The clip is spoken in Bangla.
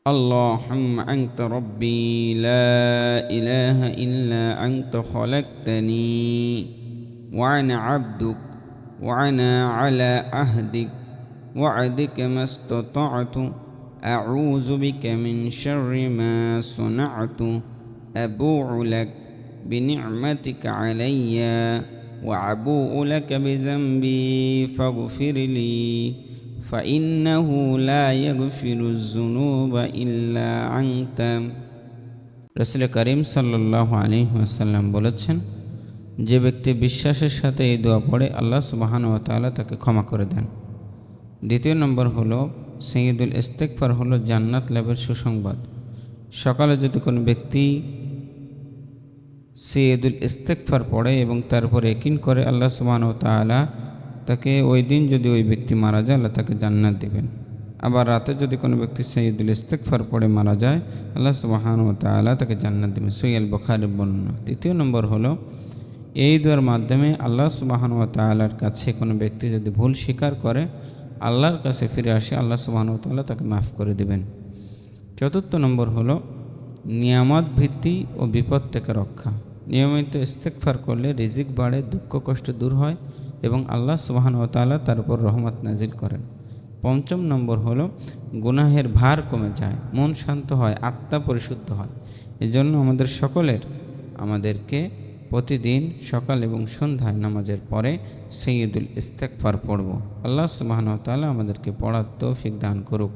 اللهم أنت ربي لا إله إلا أنت خلقتني وأنا عبدك وأنا على عهدك وعدك ما استطعت أعوذ بك من شر ما صنعت أبوء لك بنعمتك علي وأبوء لك بذنبي فاغفر لي فإنه لا يغفر الذنوب إلا أنت। রাসূল করিম সাল্লাল্লাহু আলাইহি ওয়াসাল্লাম বলেছেন, যে ব্যক্তি বিশ্বাসের সাথে এই দোয়া পড়ে আল্লাহ সুবহানাহু ওয়া তাআলা তাকে ক্ষমা করে দেন। দ্বিতীয় নম্বর হলো সাইয়্যিদুল ইস্তিগফার হলো জান্নাত লাভের সুসংবাদ। সকালে যদি কোনো ব্যক্তি সাইয়্যিদুল ইস্তিগফার পড়ে এবং তারপরে ইয়াকিন করে আল্লাহ সুবহানাহু ওয়া তাআলা তাকে ওই দিন যদি ওই ব্যক্তি মারা যায় আল্লাহ তাকে জান্নাত দিবেন। আবার রাতে যদি কোনো ব্যক্তি সাইয়্যিদুল ইস্তিগফার পড়ে মারা যায় আল্লাহ সুবহানাহু ওয়া তাআলা তাকে জান্নাত দিবেন। সহিহ আল বুখারীর বর্ণনা। তৃতীয় নম্বর হলো এই দোয়ার মাধ্যমে আল্লাহ সুবহানাহু ওয়া তাআলার কাছে কোনো ব্যক্তি যদি ভুল স্বীকার করে আল্লাহর কাছে ফিরে আসে আল্লাহ সুবহানাহু ওয়া তাআলা তাকে মাফ করে দিবেন। চতুর্থ নম্বর হলো নিয়ামত ভিত্তি ও বিপদ থেকে রক্ষা। নিয়মিত ইস্তিগফার করলে রিজিক বাড়ে, দুঃখ কষ্ট দূর হয় এবং আল্লাহ সুবহানাহু ওয়া তাআলা তার উপর রহমত নাজিল করেন। পঞ্চম নম্বর হলো গুনাহের ভার কমে যায়, মন শান্ত হয়, আত্মা পরিশুদ্ধ হয়। এজন্য আমাদেরকে প্রতিদিন সকাল এবং সন্ধ্যায় নামাজের পরে সাইয়্যিদুল ইস্তিগফার পড়ব। আল্লাহ সুবহানাহু ওয়া তাআলা আমাদেরকে পড়ার তৌফিক দান করুক।